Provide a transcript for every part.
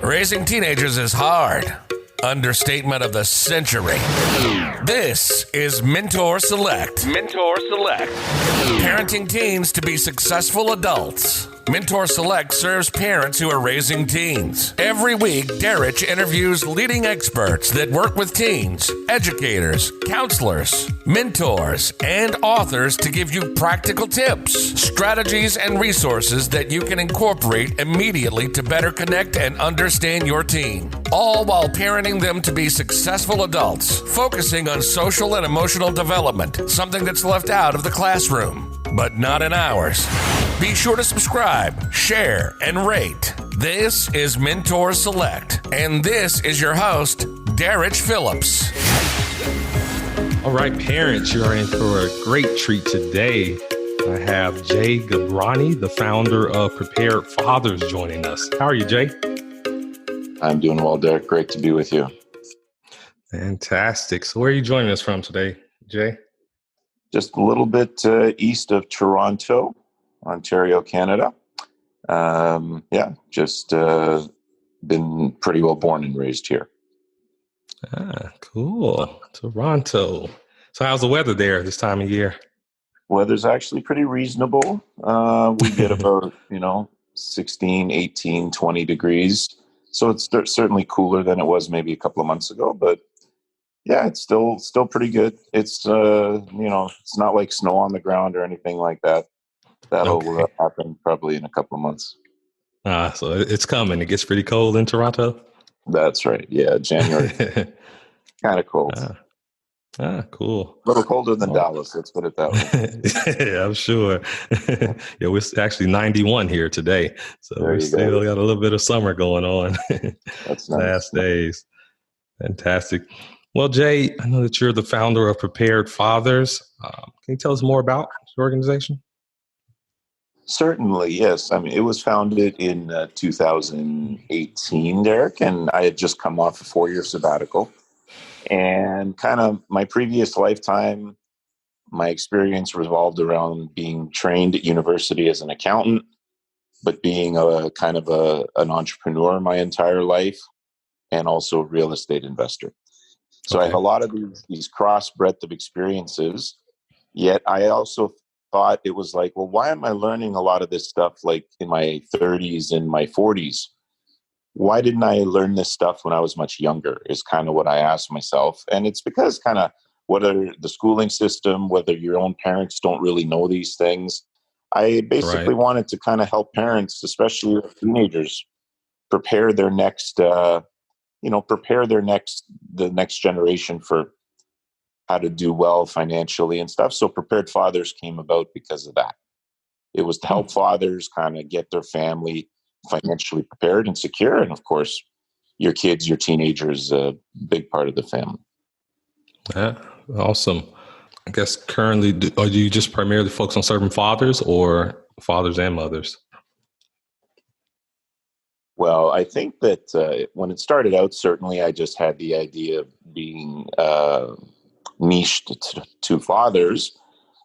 Raising teenagers is hard. Understatement of the century. This is Mentor Select. Mentor Select. Parenting teens to be successful adults. Mentor Select serves parents who are raising teens. Every week, Derek interviews leading experts that work with teens, educators, counselors, mentors, and authors to give you practical tips, strategies, and resources that you can incorporate immediately to better connect and understand your teen. All while parenting them to be successful adults, focusing on social and emotional development, something that's left out of the classroom, but not in ours. Be sure to subscribe, share, and rate. This is Mentor Select, and this is your host, Derek Phillips. All right, parents, you are in for a great treat today. I have Jay Gabrani, the founder of Prepared Fathers, joining us. How are you, Jay? I'm doing well, Derek. Great to be with you. Fantastic. So where are you joining us from today, Jay? Just a little bit east of Toronto, Ontario, Canada. Just been pretty well born and raised here. Ah, cool. Toronto. So how's the weather there this time of year? Weather's actually pretty reasonable. We get about, 16, 18, 20 degrees. So it's certainly cooler than it was maybe a couple of months ago, but yeah, it's still pretty good. It's, it's not like snow on the ground or anything like that. That'll happen probably in a couple of months. So it's coming. It gets pretty cold in Toronto. That's right. Yeah, January. Kind of cold. Cool. A little colder than Dallas. Let's put it that way. Yeah, I'm sure. Yeah, we're actually 91 here today. So we still got a little bit of summer going on. That's nice. Last days. Fantastic. Well, Jay, I know that you're the founder of Prepared Fathers. Can you tell us more about your organization? Certainly, yes. I mean, it was founded in 2018, Derek, and I had just come off a 4-year sabbatical. And kind of my previous lifetime, my experience revolved around being trained at university as an accountant, but being a kind of an entrepreneur my entire life, and also a real estate investor. So I have a lot of these cross breadth of experiences, yet I also thought it was like, well, why am I learning a lot of this stuff like in my 30s and my 40s? Why didn't I learn this stuff when I was much younger is kind of what I asked myself. And it's because kind of whether the schooling system, whether your own parents don't really know these things, I basically wanted to kind of help parents, especially teenagers, prepare their next, the next generation for how to do well financially and stuff. So Prepared Fathers came about because of that. It was to help fathers kind of get their family financially prepared and secure. And of course, your kids, your teenagers, a big part of the family. Yeah, awesome. I guess currently, do you just primarily focus on serving fathers or fathers and mothers? Well, I think that when it started out, certainly I just had the idea of being niched to fathers.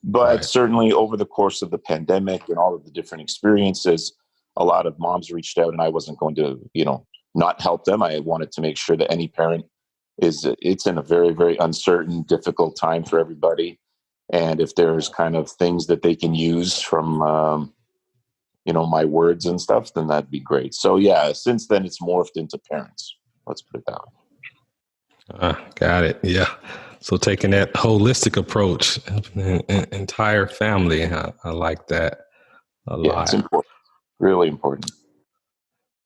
But certainly over the course of the pandemic and all of the different experiences, a lot of moms reached out and I wasn't going to, not help them. I wanted to make sure that any parent it's in a very, very uncertain, difficult time for everybody. And if there's kind of things that they can use from, my words and stuff, then that'd be great. So yeah, since then it's morphed into parents. Let's put it that way. Got it. Yeah. So taking that holistic approach, entire family, I like that a lot. It's important. Really important.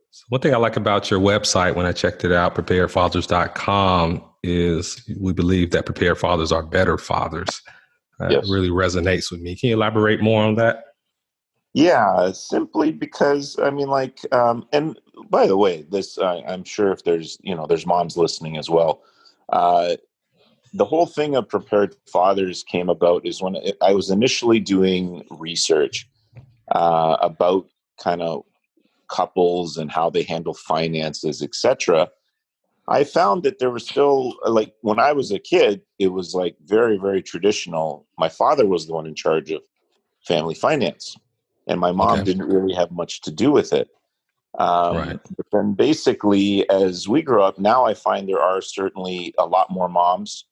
So one thing I like about your website when I checked it out, preparedfathers.com, is we believe that prepared fathers are better fathers. It really resonates with me. Can you elaborate more on that? Yeah, simply because, and by the way, this, I'm sure if there's moms listening as well. The whole thing of Prepared Fathers came about is when I was initially doing research about kind of couples and how they handle finances, etc. I found that there was still, like when I was a kid, it was like very, very traditional. My father was the one in charge of family finance, and my mom didn't really have much to do with it. Right. But then basically, as we grow up, now I find there are certainly a lot more moms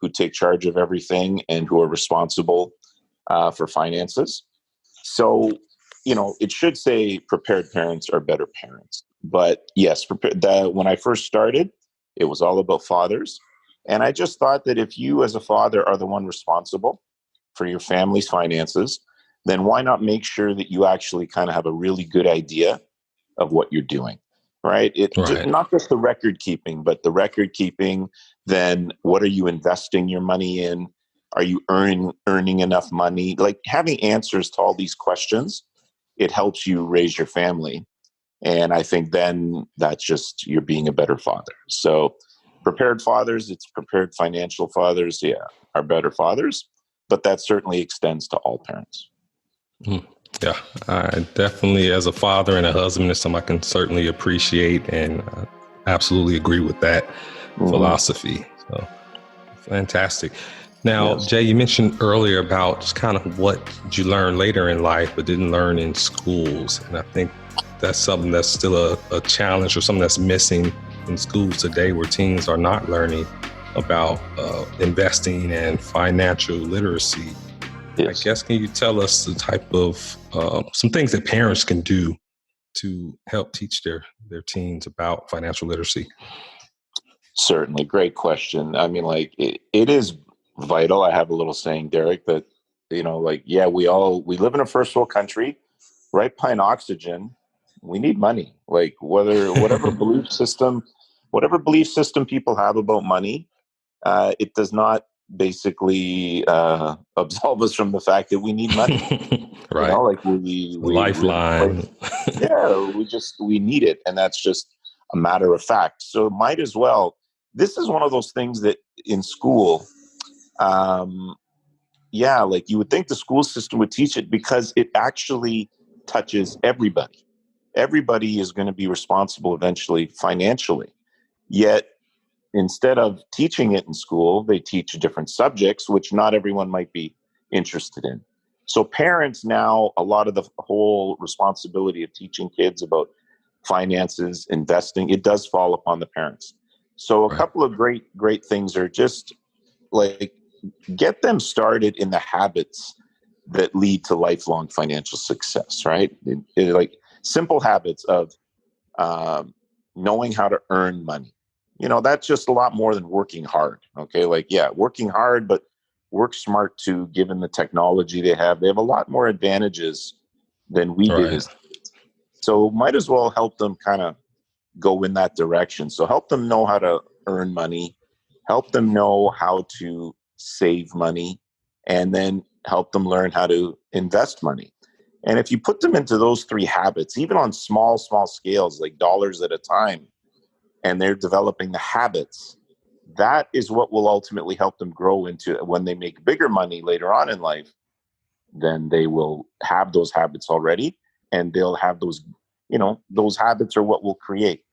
who take charge of everything and who are responsible for finances. So, it should say prepared parents are better parents. But yes, when I first started, it was all about fathers. And I just thought that if you as a father are the one responsible for your family's finances, then why not make sure that you actually kind of have a really good idea of what you're doing, right? Right. Not just the record keeping, but the record keeping. Then what are you investing your money in? Are you earning enough money? Like having answers to all these questions, it helps you raise your family. And I think then that's just you're being a better father. So prepared fathers, it's prepared financial fathers, are better fathers, but that certainly extends to all parents. Mm. Yeah, I definitely, as a father and a husband, is something I can certainly appreciate and absolutely agree with that philosophy. So fantastic. Now, Yes. Jay, you mentioned earlier about just kind of what you learned later in life, but didn't learn in schools. And I think that's something that's still a challenge or something that's missing in schools today, where teens are not learning about investing and financial literacy. Yes. I guess, can you tell us the type of some things that parents can do to help teach their teens about financial literacy? Certainly. Great question. I mean, like it is vital. I have a little saying, Derek, that, we live in a first world country, right behind oxygen. We need money. Like whatever belief system people have about money, it does not basically absolve us from the fact that we need money. Right. Like we Lifeline. we need it, and that's just a matter of fact. So might as well. This is one of those things that in school, like you would think the school system would teach it because it actually touches everybody. Everybody is going to be responsible eventually financially. Yet instead of teaching it in school, they teach different subjects, which not everyone might be interested in. So parents now, a lot of the whole responsibility of teaching kids about finances, investing, it does fall upon the parents. So a couple of great things are just like get them started in the habits that lead to lifelong financial success, right? Like simple habits of knowing how to earn money. That's just a lot more than working hard. Okay. Working hard, but work smart too, given the technology they have. They have a lot more advantages than we did. Right. So might as well help them kind of go in that direction. So help them know how to earn money, help them know how to save money, and then help them learn how to invest money. And if you put them into those three habits, even on small scales, like dollars at a time, and they're developing the habits, that is what will ultimately help them grow into when they make bigger money later on in life, then they will have those habits already, and they'll have those, those habits are what will create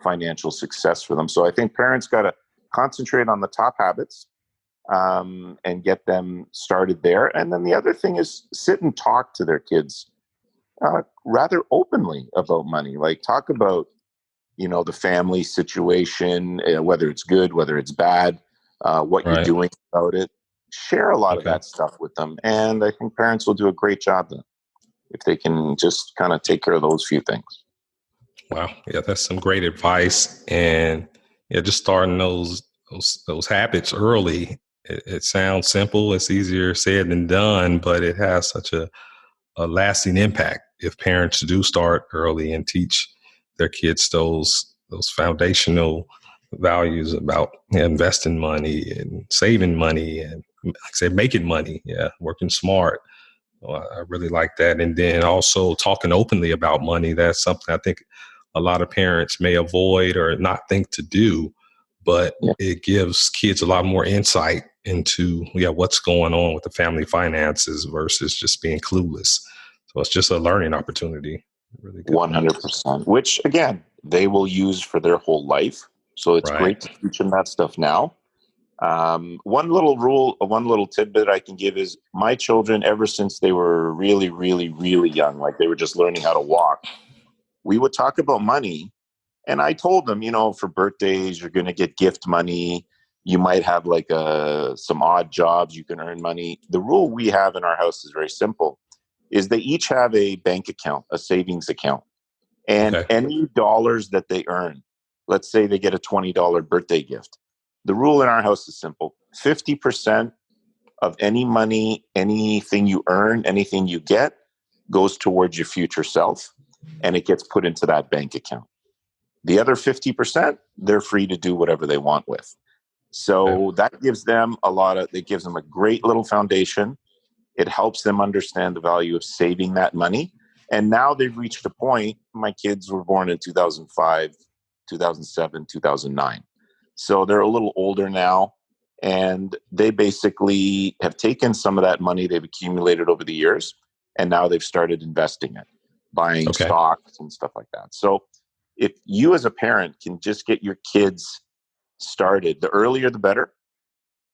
financial success for them. So I think parents got to concentrate on the top habits and get them started there. And then the other thing is sit and talk to their kids rather openly about money. Like talk about, the family situation, whether it's good, whether it's bad, what you're doing about it. Share a lot of that stuff with them. And I think parents will do a great job then if they can just kind of take care of those few things. Wow. Yeah, that's some great advice. And just starting those habits early. It sounds simple. It's easier said than done, but it has such a lasting impact if parents do start early and teach their kids those foundational values about investing money and saving money and, like I said, making money. Yeah, working smart. Well, I really like that. And then also talking openly about money. That's something I think a lot of parents may avoid or not think to do, but it gives kids a lot more insight into what's going on with the family finances versus just being clueless. So it's just a learning opportunity. Really good. 100%, which again, they will use for their whole life. So it's great to teach them that stuff now. One little tidbit I can give is my children, ever since they were really, really, really young, like they were just learning how to walk, we would talk about money. And I told them, for birthdays, you're going to get gift money. You might have like some odd jobs. You can earn money. The rule we have in our house is very simple, is they each have a bank account, a savings account. And any dollars that they earn, let's say they get a $20 birthday gift. The rule in our house is simple. 50% of any money, anything you earn, anything you get goes towards your future self, and it gets put into that bank account. The other 50%, they're free to do whatever they want with. So that gives them a great little foundation. It helps them understand the value of saving that money. And now they've reached a point. My kids were born in 2005, 2007, 2009. So they're a little older now. And they basically have taken some of that money they've accumulated over the years. And now they've started investing it, buying stocks and stuff like that. So if you as a parent can just get your kids started, the earlier the better,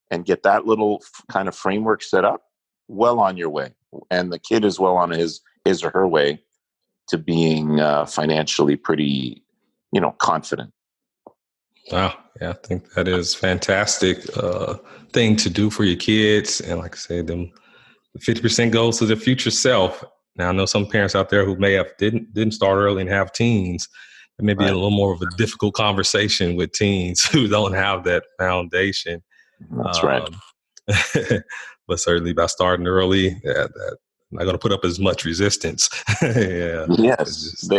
and get that little kind of framework set up, well on your way. And the kid is well on his or her way to being financially pretty, confident. Wow. Yeah, I think that is fantastic thing to do for your kids. And like I said, them 50% goes to their future self. Now, I know some parents out there who may have didn't start early and have teens. It may be a little more of a difficult conversation with teens who don't have that foundation. That's right. But certainly by starting early, that not going to put up as much resistance. Yeah. Yes,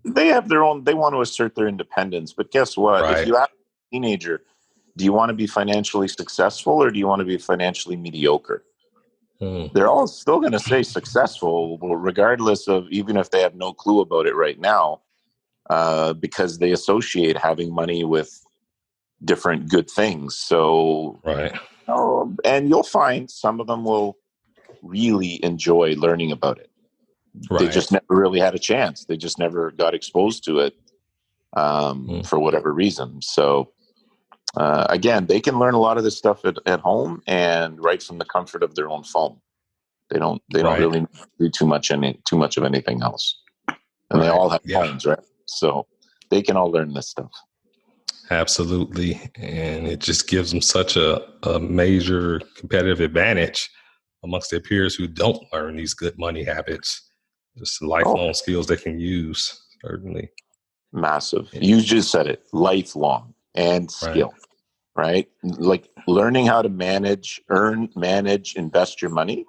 they have their own. They want to assert their independence. But guess what? Right. If you ask a teenager, do you want to be financially successful or do you want to be financially mediocre? They're all still going to say successful, regardless of, even if they have no clue about it right now, because they associate having money with different good things. So, and you'll find some of them will really enjoy learning about it. They just never really had a chance. They just never got exposed to it for whatever reason. So again, they can learn a lot of this stuff at home and right from the comfort of their own phone. They don't really do too much of anything else. And they all have phones, right? So they can all learn this stuff. Absolutely. And it just gives them such a major competitive advantage amongst their peers who don't learn these good money habits. Just lifelong skills they can use, certainly. Massive. You just said it, lifelong and skill, right? Like learning how to manage, invest your money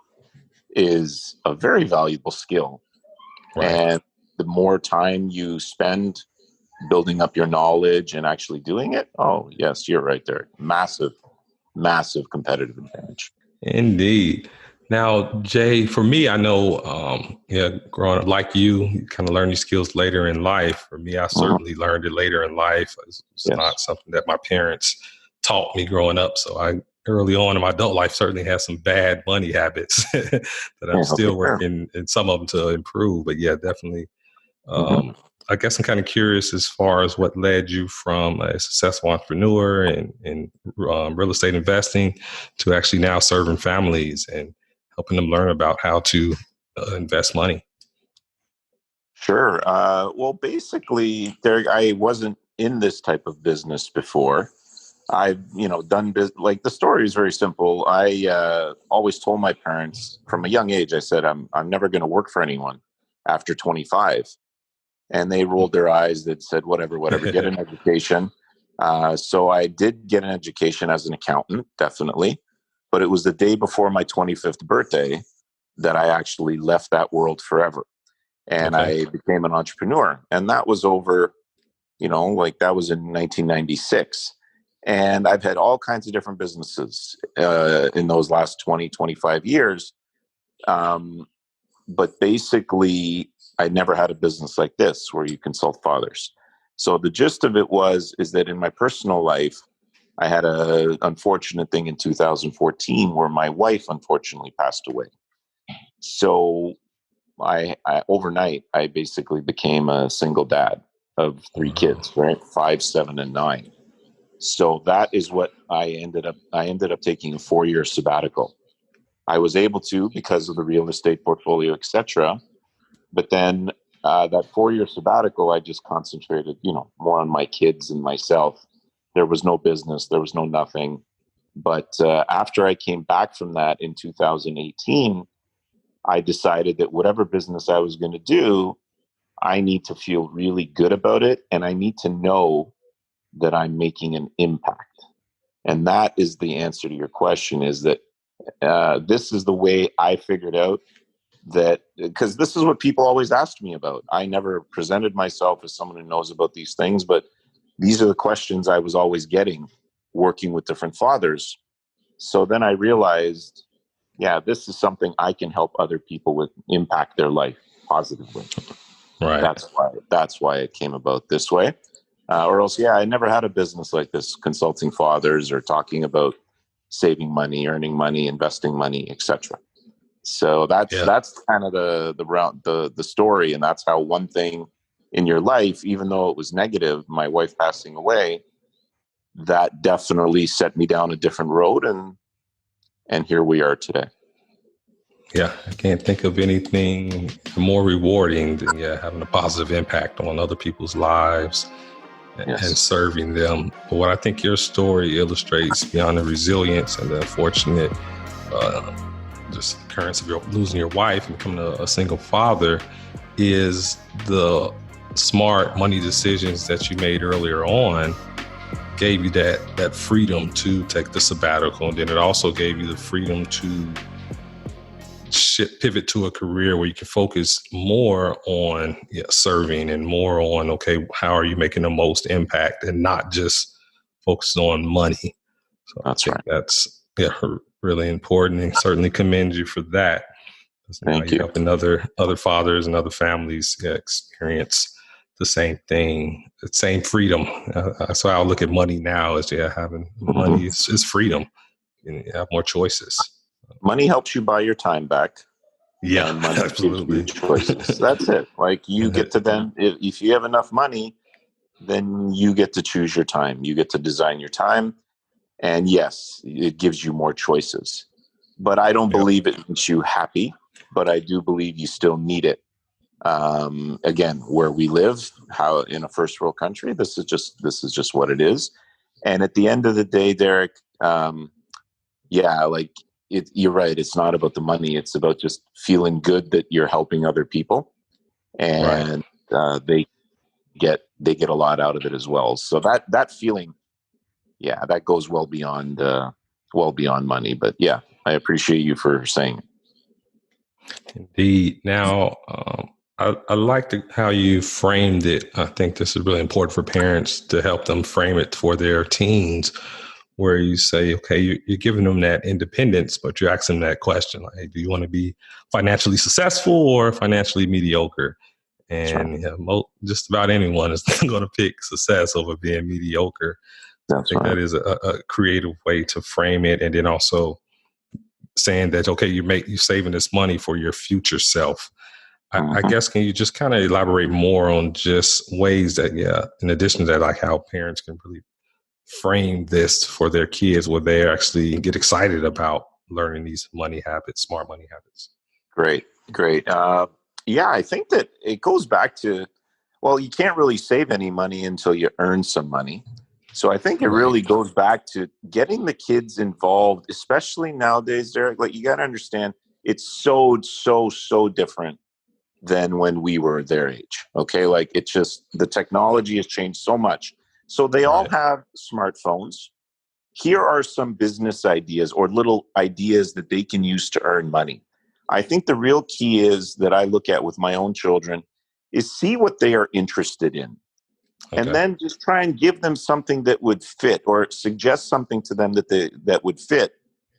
is a very valuable skill. And the more time you spend building up your knowledge and actually doing it, oh, yes, you're right there. Massive, massive competitive advantage. Indeed. Now, Jay, for me, I know, growing up like you kind of learn these skills later in life. For me, I certainly learned it later in life. It's not something that my parents taught me growing up. So I early on in my adult life certainly had some bad money habits that I'm still working in some of them to improve. But yeah, definitely. I guess I'm kind of curious as far as what led you from a successful entrepreneur in real estate investing to actually now serving families and helping them learn about how to invest money. Sure. Well, basically, I wasn't in this type of business before. I've, done like the story is very simple. I always told my parents from a young age, I said, I'm never going to work for anyone after 25. And they rolled their eyes. That said, whatever, get an education. So I did get an education as an accountant, definitely. But it was the day before my 25th birthday that I actually left that world forever. And I became an entrepreneur. And that was over, that was in 1996. And I've had all kinds of different businesses in those last 20, 25 years. But basically, I never had a business like this where you consult fathers. So the gist of it is that in my personal life, I had an unfortunate thing in 2014 where my wife unfortunately passed away. So I overnight, I basically became a single dad of 3 kids, right? 5, 7, and 9. So that is what I ended up taking a 4-year sabbatical. I was able to because of the real estate portfolio, etc. But then that 4-year sabbatical, I just concentrated, more on my kids and myself. There was no business, there was no nothing. But after I came back from that in 2018, I decided that whatever business I was going to do, I need to feel really good about it. And I need to know that I'm making an impact. And that is the answer to your question, is that this is the way I figured out that, because this is what people always asked me about. I never presented myself as someone who knows about these things, but these are the questions I was always getting working with different fathers. So then I realized, yeah, this is something I can help other people with, impact their life positively. Right. That's why it came about this way. Or else, I never had a business like this, consulting fathers or talking about saving money, earning money, investing money, etc. So that's kind of the story, and that's how one thing in your life, even though it was negative, my wife passing away, that definitely set me down a different road, and here we are today. Yeah, I can't think of anything more rewarding than having a positive impact on other people's lives and serving them. But what I think your story illustrates, beyond the resilience and the unfortunate just occurrence of losing your wife and becoming a single father, is the smart money decisions that you made earlier on gave you that freedom to take the sabbatical. And then it also gave you the freedom to pivot to a career where you can focus more on serving and more on, okay, how are you making the most impact, and not just focusing on money. So that's right. That's really important, and certainly commend you for that. Thank you. Helping other fathers and other families experience the same thing, the same freedom. So I'll look at money now as having money is freedom. You have more choices. Money helps you buy your time back. Yeah, and money absolutely. gives you choices. That's it. Like, you get to then, if you have enough money, then you get to choose your time. You get to design your time. And yes, it gives you more choices. But I don't believe it makes you happy, but I do believe you still need it. Again, where we live, how in a first world country, this is just what it is. And at the end of the day, Derek, you're right. It's not about the money. It's about just feeling good that you're helping other people, and they get a lot out of it as well. So that feeling, that goes well beyond money. But I appreciate you for saying it. Indeed. Now, I like how you framed it. I think this is really important for parents to help them frame it for their teens, where you say, okay, you're giving them that independence, but you're asking them that question, like, hey, do you want to be financially successful or financially mediocre? And just about anyone is going to pick success over being mediocre. I think that is a creative way to frame it. And then also saying that, okay, you're saving this money for your future self. I guess, can you just kind of elaborate more on just ways that, in addition to that, like how parents can really frame this for their kids where they actually get excited about learning these money habits, smart money habits? Great. I think that it goes back to, well, you can't really save any money until you earn some money. So I think it really goes back to getting the kids involved, especially nowadays, Derek. Like, you got to understand, it's so different than when we were their age. Okay. Like, it's just, the technology has changed so much. So they all have smartphones. Here are some business ideas or little ideas that they can use to earn money. I think the real key is that I look at with my own children is see what they are interested in. Okay. And then just try and give them something that would fit, or suggest something to them that would fit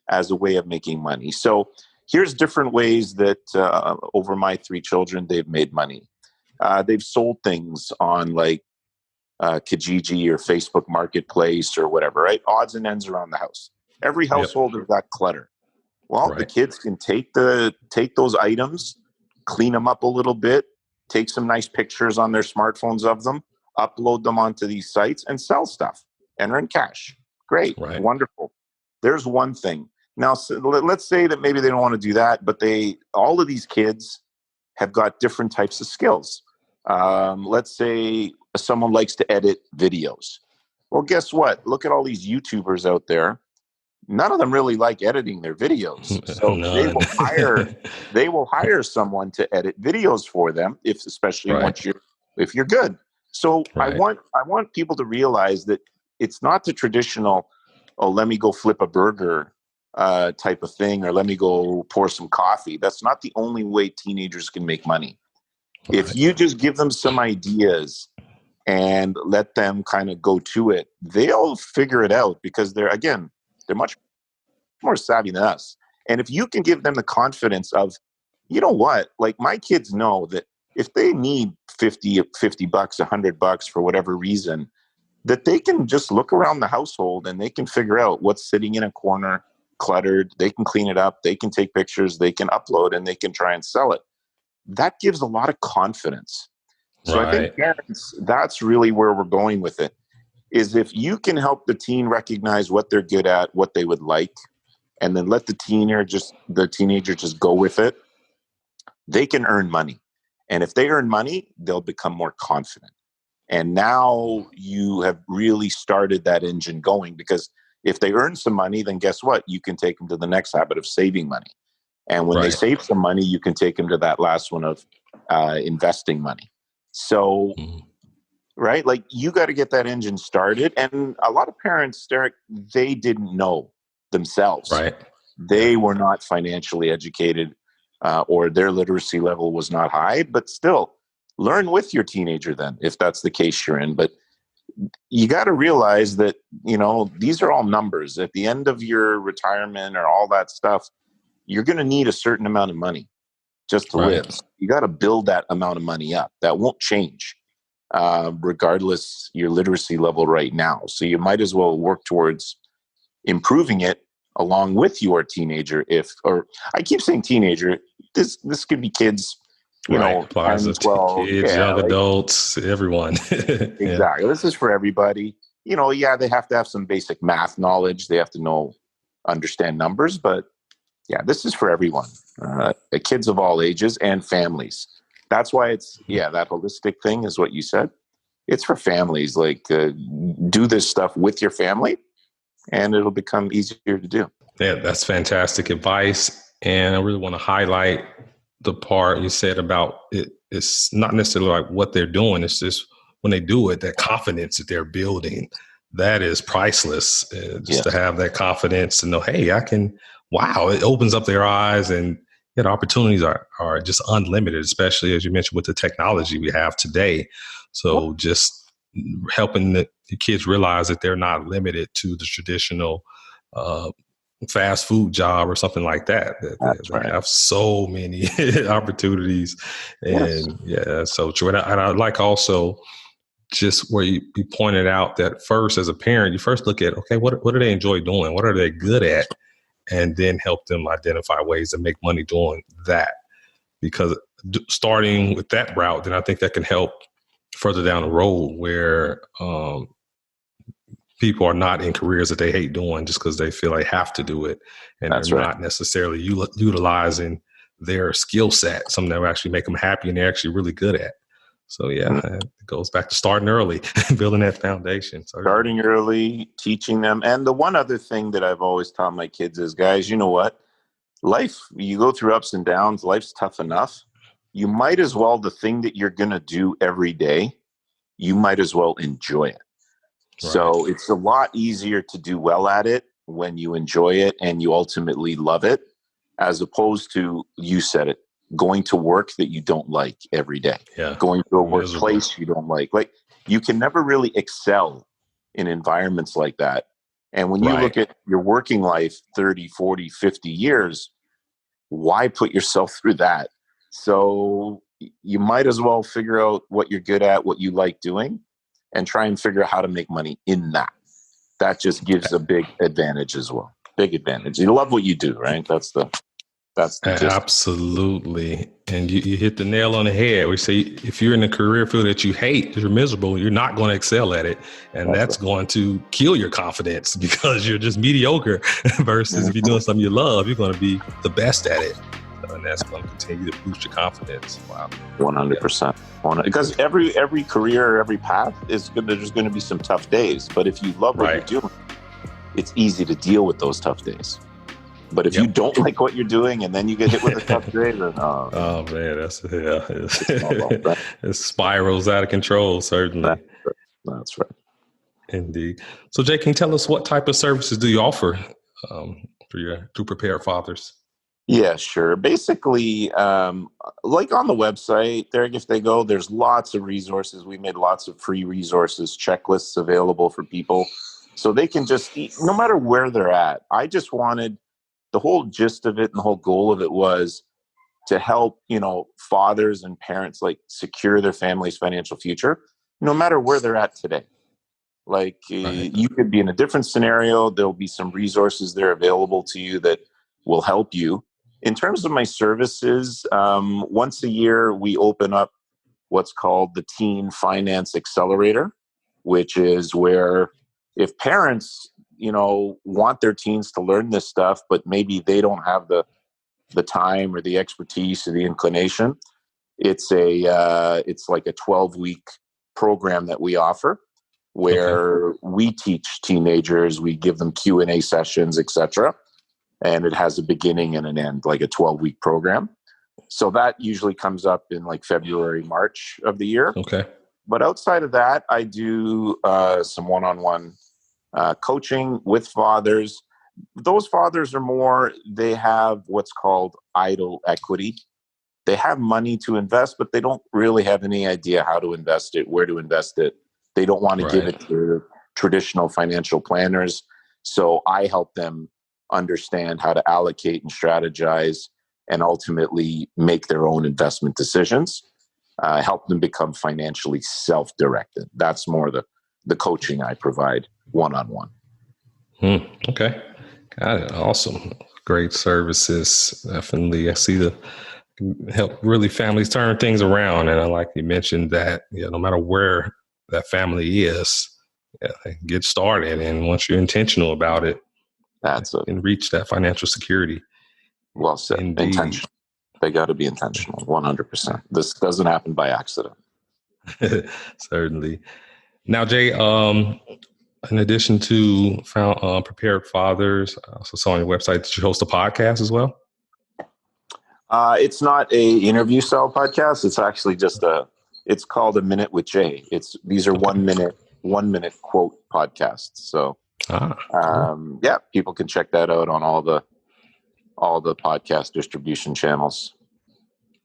as a way of making money. So here's different ways that over my 3 children, they've made money. They've sold things on like Kijiji or Facebook Marketplace or whatever, right? Odds and ends around the house. Every household has got clutter. Well, the kids can take those items, clean them up a little bit, take some nice pictures on their smartphones of them, upload them onto these sites, and sell stuff and earn cash. Great. Right. Wonderful. There's one thing. Now, so let's say that maybe they don't want to do that, but all of these kids have got different types of skills. Let's say someone likes to edit videos. Well, guess what? Look at all these YouTubers out there. None of them really like editing their videos. So they will hire someone to edit videos for them, especially if you're good. So I want people to realize that it's not the traditional, oh, let me go flip a burger type of thing, or let me go pour some coffee. That's not the only way teenagers can make money. If you just give them some ideas and let them kind of go to it, they'll figure it out, because they're much more savvy than us. And if you can give them the confidence of, you know what, like my kids know that if they need $50, $100 for whatever reason, that they can just look around the household and they can figure out what's sitting in a corner, cluttered. They can clean it up. They can take pictures. They can upload, and they can try and sell it. That gives a lot of confidence. So I think parents, that's really where we're going with it, is if you can help the teen recognize what they're good at, what they would like, and then let the teenager just go with it, they can earn money. And if they earn money, they'll become more confident. And now you have really started that engine going, because if they earn some money, then guess what? You can take them to the next habit of saving money. And when they save some money, you can take them to that last one of investing money. So, right? Like, you got to get that engine started. And a lot of parents, Derek, they didn't know themselves. Right. They were not financially educated, or their literacy level was not high, but still learn with your teenager then, if that's the case you're in. But you got to realize that, these are all numbers. At the end of your retirement or all that stuff, you're going to need a certain amount of money just to live. You got to build that amount of money up. That won't change, regardless your literacy level right now. So you might as well work towards improving it along with your teenager. I keep saying teenager, this could be kids, applies 10, to 12, kids, young adults, everyone. Exactly. This is for everybody. They have to have some basic math knowledge. They have to understand numbers, but this is for everyone, kids of all ages and families. That's why it's, that holistic thing is what you said. It's for families. Like, do this stuff with your family, and it'll become easier to do. Yeah, that's fantastic advice. And I really want to highlight the part you said about it. It's not necessarily like what they're doing. It's just when they do it, that confidence that they're building, that is priceless. To have that confidence to know, hey, I can. Wow, it opens up their eyes, and the opportunities are just unlimited, especially as you mentioned with the technology we have today. So just helping the kids realize that they're not limited to the traditional fast food job or something like that. They have so many opportunities. And so true. And I like also just where you pointed out that first, as a parent, you first look at, okay, what do they enjoy doing? What are they good at? And then help them identify ways to make money doing that. Because starting with that route, then I think that can help further down the road where people are not in careers that they hate doing just because they feel they have to do it. And they're not necessarily utilizing their skill set, something that will actually make them happy and they're actually really good at. So it goes back to starting early, building that foundation. So, starting early, teaching them. And the one other thing that I've always taught my kids is, guys, you know what? Life, you go through ups and downs. Life's tough enough. You might as well, the thing that you're going to do every day, you might as well enjoy it. So it's a lot easier to do well at it when you enjoy it and you ultimately love it, as opposed to, you said it, going to work that you don't like every day, going to a workplace you don't like. Like, you can never really excel in environments like that. And when you look at your working life, 30, 40, 50 years, why put yourself through that? So you might as well figure out what you're good at, what you like doing, and try and figure out how to make money in that. That just gives a big advantage as well. Big advantage. You love what you do, right? That's the absolutely. And you hit the nail on the head. We say if you're in a career field that you hate, you're miserable, you're not going to excel at it. And that's going to kill your confidence because you're just mediocre versus if you're doing something you love, you're going to be the best at it. And that's going to continue to boost your confidence. Wow. 100%. Because every career, every path there's going to be some tough days. But if you love what you're doing, it's easy to deal with those tough days. But if you don't like what you're doing and then you get hit with a tough day, then oh man, it spirals out of control. Certainly, that's right. Indeed. So, Jay, can you tell us what type of services do you offer through Prepared Fathers? Yeah, sure. Basically, like on the website, if they go, there's lots of resources. We made lots of free resources, checklists available for people, so they can just no matter where they're at. I just wanted. The whole gist of it and the whole goal of it was to help, fathers and parents secure their family's financial future, no matter where they're at today. You could be in a different scenario. There'll be some resources there available to you that will help you. In terms of my services, once a year, we open up what's called the Teen Finance Accelerator, which is where if parents want their teens to learn this stuff, but maybe they don't have the time or the expertise or the inclination. It's like a 12-week program that we offer where we teach teenagers, we give them Q&A sessions, etc. And it has a beginning and an end, like a 12-week program. So that usually comes up in February, March of the year. Okay. But outside of that, I do some one-on-one coaching with fathers. Those fathers they have what's called idle equity. They have money to invest, but they don't really have any idea how to invest it, where to invest it. They don't want to give it to traditional financial planners. So I help them understand how to allocate and strategize and ultimately make their own investment decisions, help them become financially self-directed. That's more the coaching I provide one-on-one. Okay. Got it. Awesome. Great services. Definitely. I see help really families turn things around. And I like you mentioned that, no matter where that family is, get started. And once you're intentional about it, and reach that financial security. Well said. Indeed. Intentional. They got to be intentional. 100%. This doesn't happen by accident. Certainly. Now, Jay, in addition to Prepared Fathers, I also saw on your website that you host a podcast as well. It's not a interview style podcast. It's actually it's called A Minute with Jay. These are 1 minute quote podcasts. So, people can check that out on all the podcast distribution channels.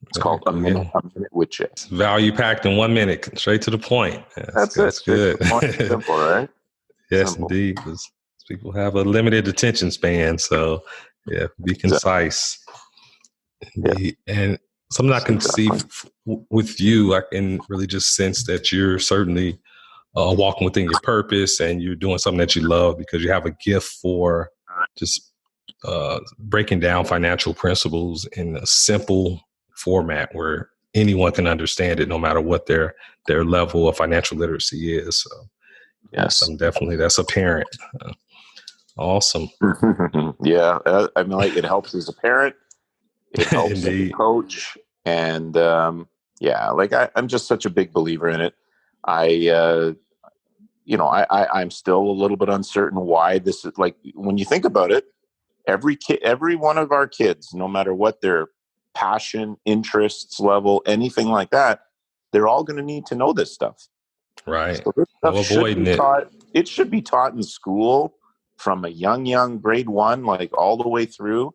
It's called A Minute with Jay. It's value packed in 1 minute, straight to the point. That's good. Simple, right? Yes, simple. Indeed. Because people have a limited attention span. So, be concise. Indeed. And something I can see with you, I can really just sense that you're certainly walking within your purpose and you're doing something that you love because you have a gift for just breaking down financial principles in a simple format where anyone can understand it, no matter what their level of financial literacy is. So, yes, definitely that's apparent. Awesome. Yeah, I mean, it helps as a parent. It helps as a coach, and I'm just such a big believer in it. I'm still a little bit uncertain why this is when you think about it. Every one of our kids, no matter what their passion, interests level, anything like that, they're all going to need to know this stuff. Right. So this stuff should be taught. It should be taught in school from a young grade 1, all the way through.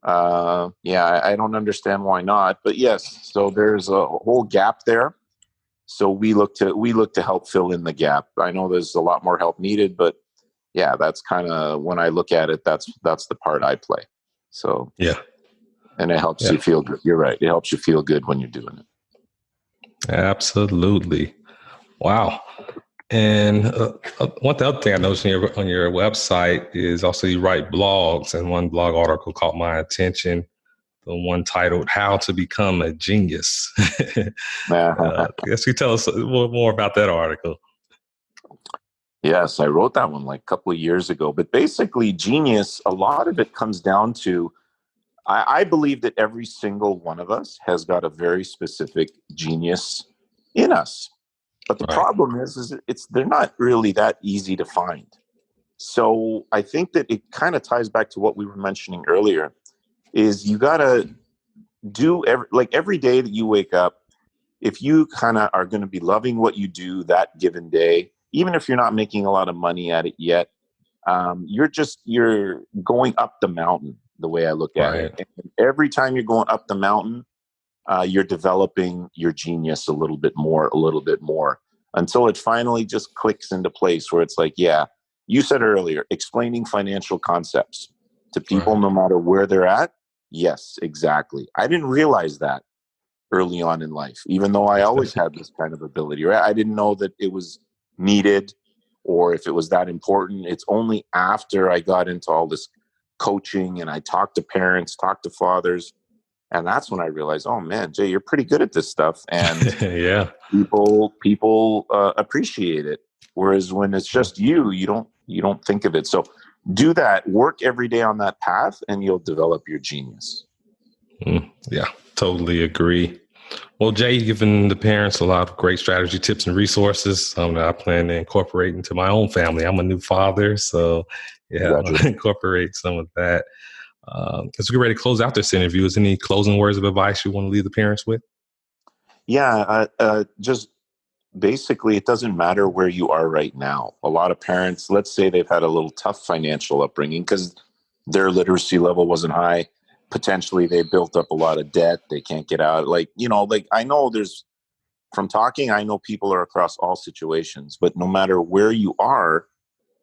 I don't understand why not, but yes. So there's a whole gap there. So we look to help fill in the gap. I know there's a lot more help needed, but yeah, that's kind of when I look at it, that's the part I play. So and it helps you feel good. You're right. It helps you feel good when you're doing it. Absolutely. Wow. And one other thing I noticed on your website is also you write blogs, and one blog article caught my attention. The one titled "How to Become a Genius." Guess you tell us a little more about that article. Yes, I wrote that one a couple of years ago. But basically, genius, a lot of it comes down to I believe that every single one of us has got a very specific genius in us. But the problem is they're not really that easy to find. So I think that it kind of ties back to what we were mentioning earlier, is you got to do every day that you wake up, if you kind of are going to be loving what you do that given day, even if you're not making a lot of money at it yet, you're going up the mountain, the way I look at it. And every time you're going up the mountain, you're developing your genius a little bit more, until it finally just clicks into place where it's like, yeah, you said earlier, explaining financial concepts to people no matter where they're at. Yes, exactly. I didn't realize that early on in life, even though I always had this kind of ability, right? I didn't know that it was needed or if it was that important. It's only after I got into all this coaching and I talked to parents, talked to fathers, and that's when I realized, oh man, Jay, you're pretty good at this stuff. And people appreciate it. Whereas when it's just you don't think of it. So do that, work every day on that path, and you'll develop your genius. Yeah, totally agree. Well, Jay, you've given the parents a lot of great strategy tips and resources that I plan to incorporate into my own family. I'm a new father, so I'll incorporate some of that. As we get ready to close out this interview, is any closing words of advice you want to leave the parents with? Yeah, just basically, it doesn't matter where you are right now. A lot of parents, let's say they've had a little tough financial upbringing because their literacy level wasn't high. Potentially, they built up a lot of debt. They can't get out. I know I know people are across all situations, but no matter where you are,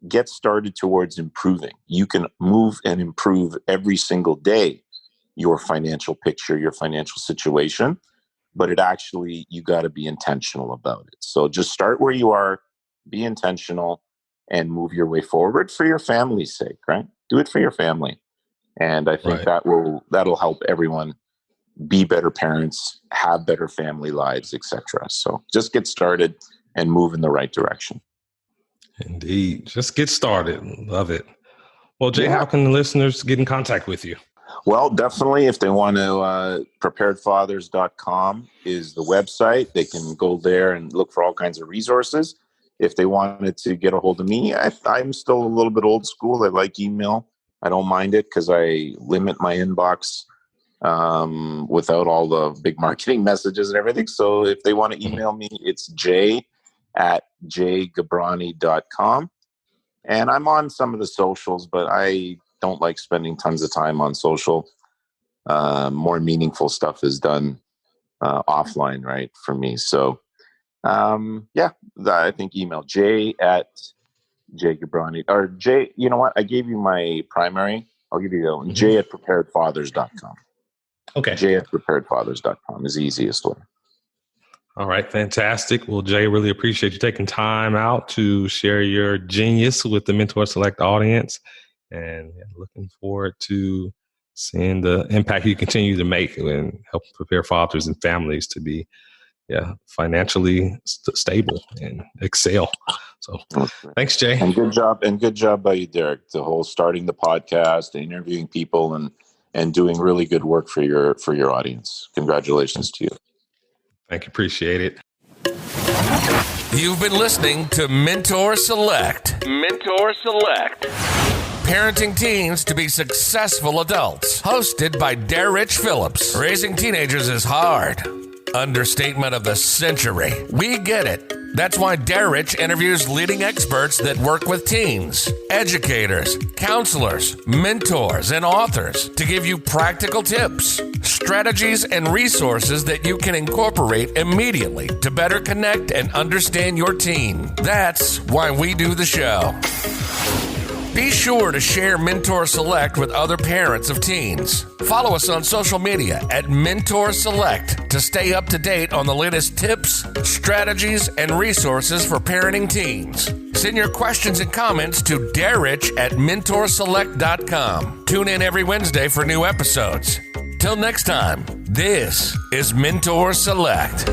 get started towards improving. You can move and improve every single day your financial picture, your financial situation, but you got to be intentional about it. So just start where you are, be intentional, and move your way forward for your family's sake, right? Do it for your family. And I think that'll help everyone be better parents, have better family lives, etc. So just get started and move in the right direction. Indeed. Just get started. Love it. Well, Jay, how can the listeners get in contact with you? Well, definitely if they want to, preparedfathers.com is the website. They can go there and look for all kinds of resources. If they wanted to get a hold of me, I'm still a little bit old school. I like email. I don't mind it because I limit my inbox without all the big marketing messages and everything. So if they want to email me, it's jay@jaygabrani.com. And I'm on some of the socials, but I don't like spending tons of time on social. More meaningful stuff is done offline, right, for me. So, I think email jay@jaygabrani, or Jay, you know what? I gave you my primary. I'll give you the one, jay@preparedfathers.com. Okay. jay@preparedfathers.com is the easiest one. All right. Fantastic. Well, Jay, really appreciate you taking time out to share your genius with the Mentor Select audience, and looking forward to seeing the impact you continue to make and help prepare fathers and families to be financially stable and excel. So thanks, Jay. And good job by you, Derek. The whole starting the podcast, interviewing people, and doing really good work for your audience. Congratulations to you. Thank you. Appreciate it. You've been listening to Mentor Select. Mentor Select. Parenting teens to be successful adults. Hosted by Derek Phillips. Raising teenagers is hard. Understatement of the century. We get it. That's why Derek interviews leading experts that work with teens, educators, counselors, mentors, and authors to give you practical tips, strategies, and resources that you can incorporate immediately to better connect and understand your teen. That's why we do the show. Be sure to share Mentor Select with other parents of teens. Follow us on social media at Mentor Select to stay up to date on the latest tips, strategies, and resources for parenting teens. Send your questions and comments to derek@mentorselect.com. Tune in every Wednesday for new episodes. Till next time, this is Mentor Select.